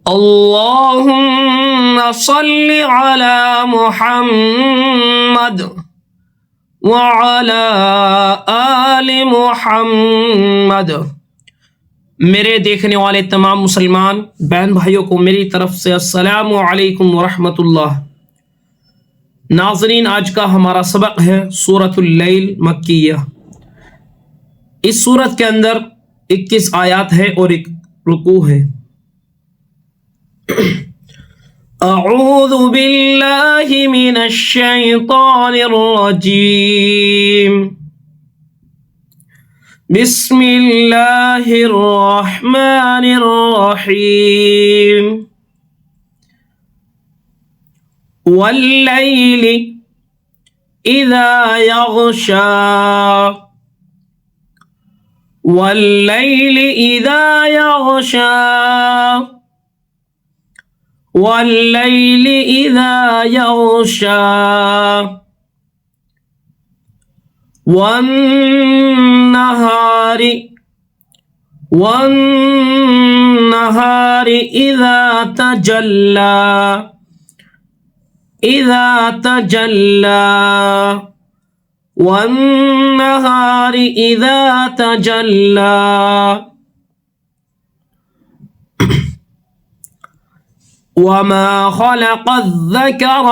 अल्लाहुम्मा सल्लि अला मुहम्मद व अला आलि मुहम्मद। मेरे देखने वाले तमाम मुसलमान बहन भाइयों को मेरी तरफ से अस्सलामु अलैकुम व रहमतुल्लाह। नाज़रीन, आज का हमारा सबक है सूरतुल लैल मक्किया। इस सूरत के अंदर 21 आयत है और एक रुकू है। अऊज़ु बिल्लाहि मिनश शैतानिर रजीम। बिस्मिल्लाहिर रहमानिर रहीम। वल्लैलि इज़ा यग़शा। वल्लैलि इज़ा यग़शा। वल्लैलि इज़ा यग़शा। वन्नहारि इज़ा तजल्ला। इज़ा तजल्ला। वन्नहारि इज़ा तजल्ला। वमा खलक़ज़-ज़कर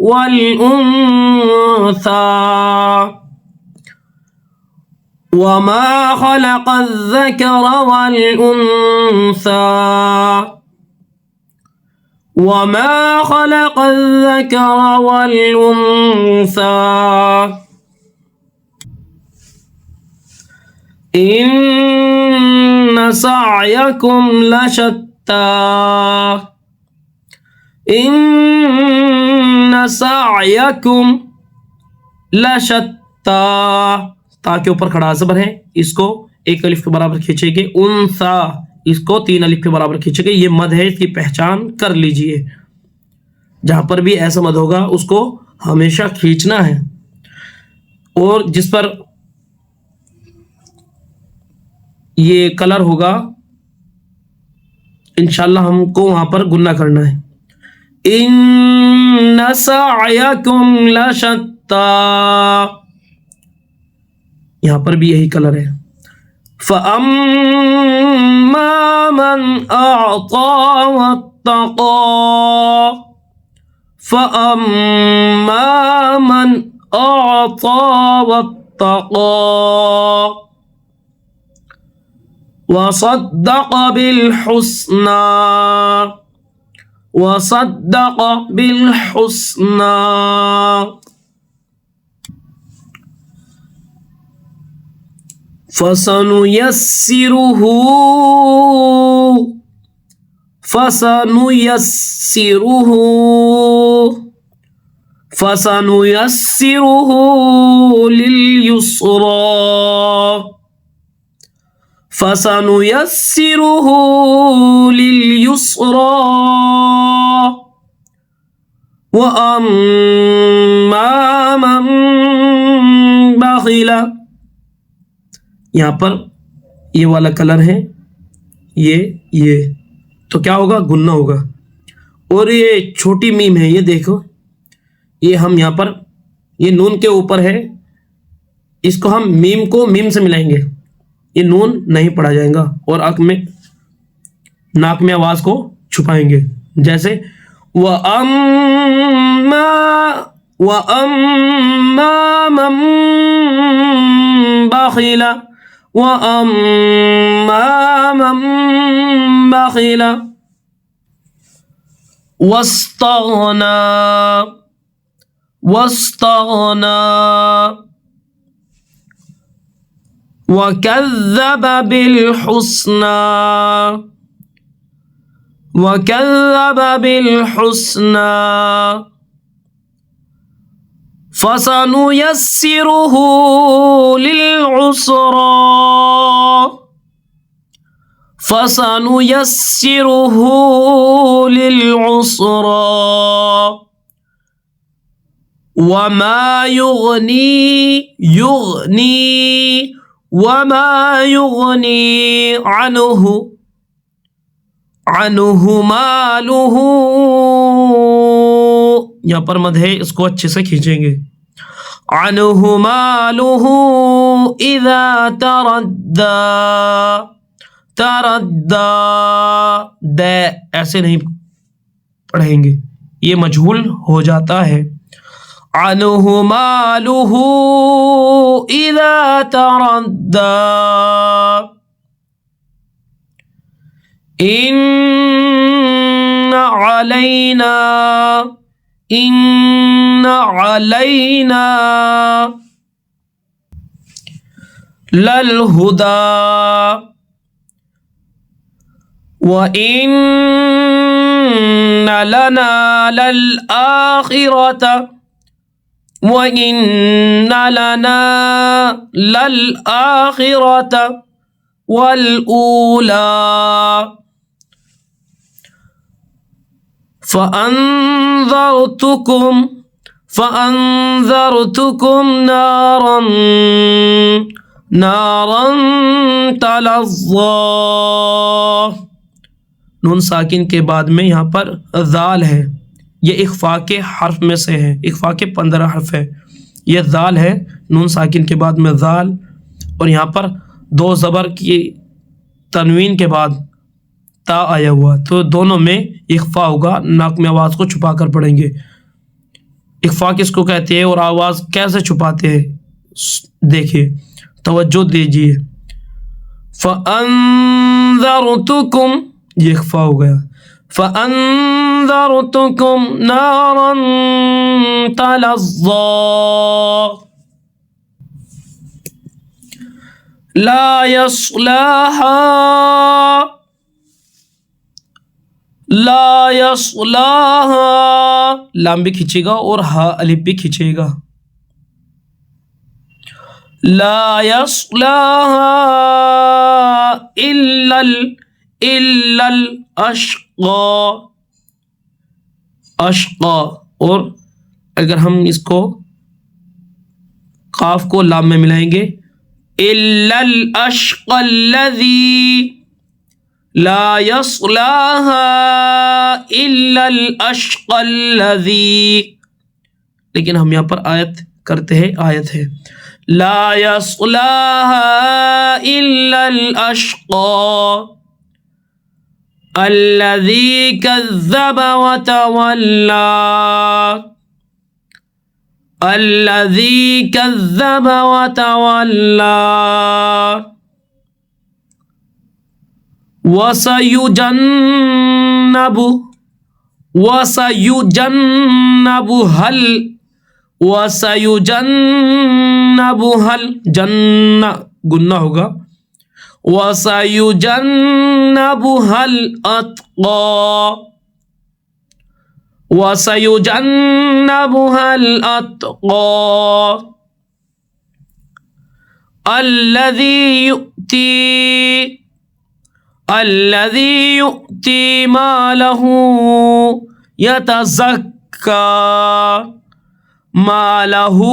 वल-उन्सा। वमा खलक़ज़-ज़कर वल-उन्सा। वमा खलक़ज़-ज़कर वल-उन्सा। इन्न सअयकुम लशत्ता। इन्न सअयकुम लशत्ता। ता के ऊपर खड़ा ज़बर है, इसको एक अलिफ के बराबर खींचेंगे। उन्सा, इसको 3 अलिफ के बराबर खींचेंगे। ये मद है, इसकी पहचान कर लीजिए। जहां पर भी ऐसा मद होगा उसको हमेशा खींचना है, और जिस पर ये कलर होगा इंशाल्लाह हमको वहां पर गुन्ना करना है। इन्ना सअयकुम लशत्ता, यहां पर भी यही कलर है। फअम्मा मन अअता वत्तक़ा। फअम्मा मन अअता वत्तक़ा। वसद्दक़ बिल-हुस्ना। वसद्दक़ बिल-हुस्ना। फसनुयस्सिरुहु। फसनुयस्सिरुहु। फसनुयस्सिरुहु लिल-युस्रा। फसनुयस्सिरुहु लिल-युस्रा। वअम्मा मन बख़िल। यहाँ पर ये वाला कलर है, ये तो क्या होगा, गुन्ना होगा। और ये छोटी मीम है, ये देखो, ये हम यहाँ पर ये नून के ऊपर है, इसको हम मीम को मीम से मिलाएंगे, ये नून नहीं पढ़ा जाएगा, और आँख में नाक में आवाज को छुपाएंगे। जैसे वअम्मा मन बख़िल। वअम्मा मन बख़िल वस्तग़ना। वस्तग़ना। वकज़्ज़ब बिल-हुस्ना। वकज़्ज़ब बिल-हुस्ना। फसनुयस्सिरुहु लिल-उस्रा। फसनुयस्सिरुहु लिल-उस्रा। वमा युग़नी वमा युगनी अनहु अनहु मालुहु, यहाँ पर मद है, इसको अच्छे से खींचेंगे। अनहु मालुहु इज़ा तरद्दा, तरद्दा, द ऐसे नहीं पढ़ेंगे, ये मजहूल हो जाता है। अनहु मालुहु इज़ा तरद्दा, इन्ना अलैना, इन्ना अलैना लल हुदा, व इन्ना लना लल आखिरत, व इन्ना लना लल आखिरत वल ऊला, फ़अन्ज़रतुकुम फ़अन्ज़रतुकुम नारन नारन तलज़्ज़ा। नून साकिन के बाद में यहाँ पर ज़ाल है, ये इख्फा के हर्फ में से है, इख्फा के 15 हर्फ है। ये ज़ाल है, नून साकिन के बाद में ज़ाल, और यहाँ पर दो ज़बर की तनवीन के बाद ता आया हुआ, तो दोनों में इख्फा होगा। नाक में आवाज़ को छुपा कर पढ़ेंगे। इख्फा किसको कहते हैं और आवाज़ कैसे छुपाते हैं, देखिए, तवज्जो दीजिए। फ़अन्ज़रतुकुम, ये इख्फा हो गया। फ़अन्ज़रतुकुम नारन तलज़्ज़ा, ला यस्लाहा, ला यस्लाहा, लाम भी खींचेगा और हा अलिफ भी खींचेगा। ला यस्लाहा इल्लल इल्लल अश्क़ा, अश्क़ा, और अगर हम इसको काफ को लाम में मिलाएंगे, इल्लल अश्क़ल्लज़ी, ला यस्लाहा इल्लल अश्क़ल्लज़ी, लेकिन हम यहाँ पर आयत करते हैं, आयत है ला यस्लाहा इल्लल अश्क़ा अल्लज़ी कज़्ज़ब व तवल्ला, अल्लज़ी कज़्ज़ब व तवल्ला, वसयुजन्नबु वसयुजन्नबुहल वसयुजन्नबुहल, जन्ना गुन्ना होगा, वसयुजन्नबुहल अत्क़ा, वसयुजन्नबुहल अत्क़ा, अल्लज़ी यु'ती अल्लज़ी यु'ती मालहू यतज़क्का, मालहू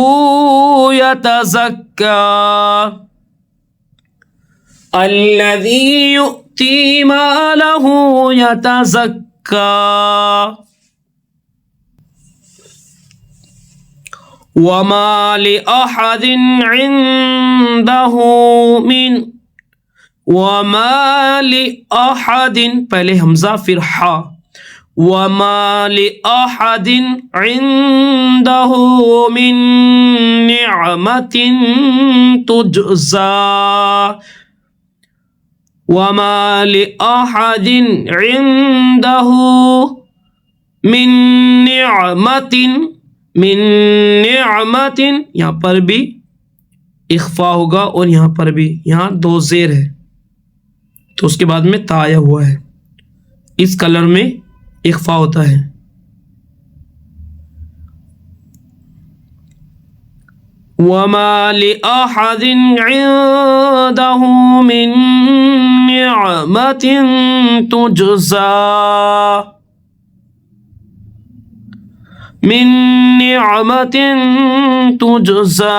यतज़क्का, अल्लज़ी यु'ती मालहू यतज़क्का, वमा लिअहदिन इंदहू मिन, वमा लिअहदिन, पहले हमजा फिर हा, वमा लिअहदिन इंदहू मिन निअमतिन तुजज़ा, वमा लिअहदिन इंदहू मिन निअमतिन, मिन निअमतिन, यहाँ पर भी इख्फा होगा और यहाँ पर भी, यहाँ दो ज़ेर है तो उसके बाद में ता आया हुआ है, इस कलर में इख्फा होता है। वमा लिअहदिन इंदहू मिन निअमतिन तुजज़ा, मिन निअमतिन तुजज़ा,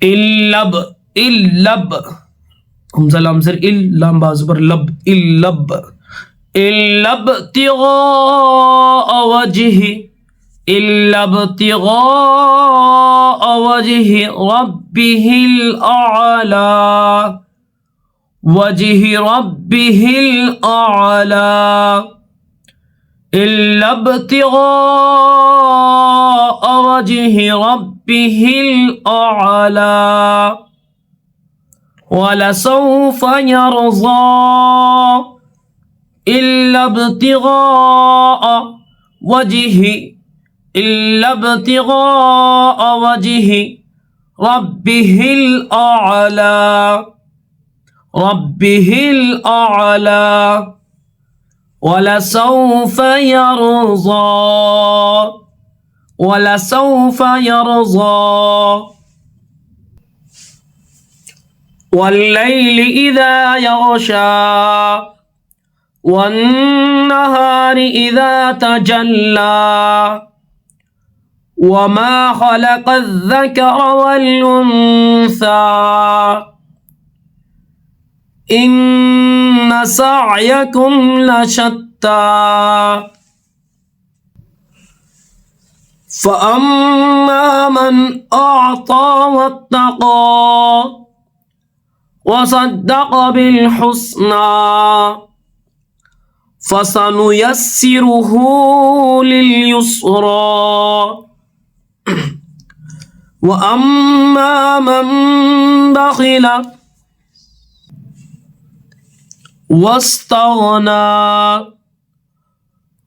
इल्लब इल्लब हमजा लाम ज़र इल लाम बा ज़बर लब इल्लब इल्लब तिगा वजही इल्लब तिगा वजही रब्बिहिल आला वजही रब्बिहिल आला إلا ابتغاء وجه ربه الأعلى ولسوف يرضى إلا ابتغاء وجه إلا ابتغاء وجه ربه الأعلى ربه الأعلى ولسوف يرضى ولسوف يرضى والليل إذا يغشى والنهار إذا تجلى وما خلق الذكر والأنثى إن سعيكم لشتى فأما من أعطى واتقى وصدق بالحسنى فسنيسره لليسرى وأما من بخل واستغنى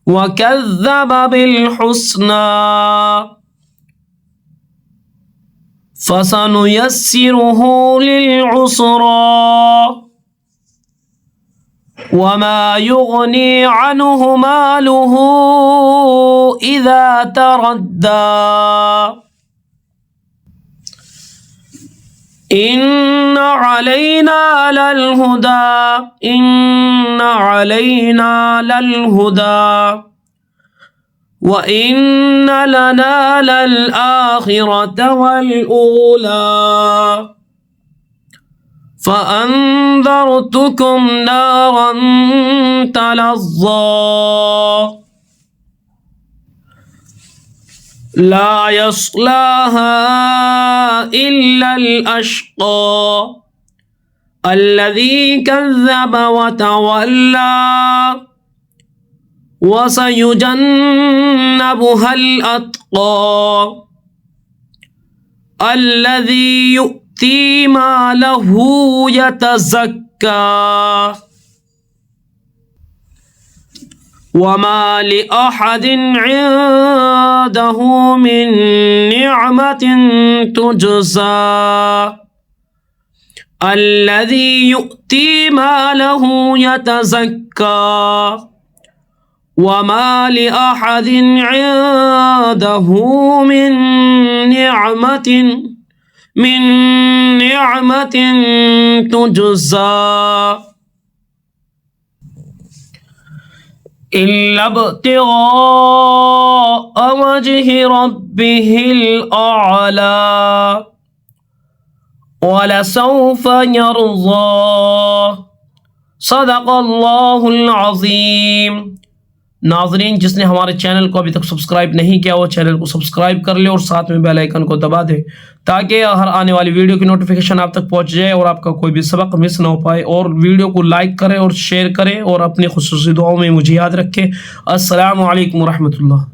وكذب بالحسنى فسنيسره للعسرى وما يغني عنه ماله إذا تردى إن علينا للهدى إن علينا للهدى وإن لنا للآخرة والأولى فأنذرتكم نارا تلظى لا يصلاها إلا الأشقى الذي كذب وتولى وسيجنبها الأتقى الذي يؤتي ماله يتزكى وما لأحد عنده من نعمة تجزى الذي يؤتي ماله يتزكى وما لأحد عنده من نعمة تجزى إلا ابتغاء وجه ربه الأعلى ولسوف يرضى صدق الله العظيम। नाजरीन, जिसने हमारे चैनल को अभी तक सब्सक्राइब नहीं किया वो चैनल को सब्सक्राइब कर ले और साथ में बेल आइकन को दबा दे ताकि हर आने वाली वीडियो की नोटिफिकेशन आप तक पहुंच जाए और आपका कोई भी सबक मिस ना हो पाए। और वीडियो को लाइक करें और शेयर करें और अपनी खुसूसी दुआओं में मुझे याद रखें। अस्सलामु अलैकुम रहमतुल्लाह।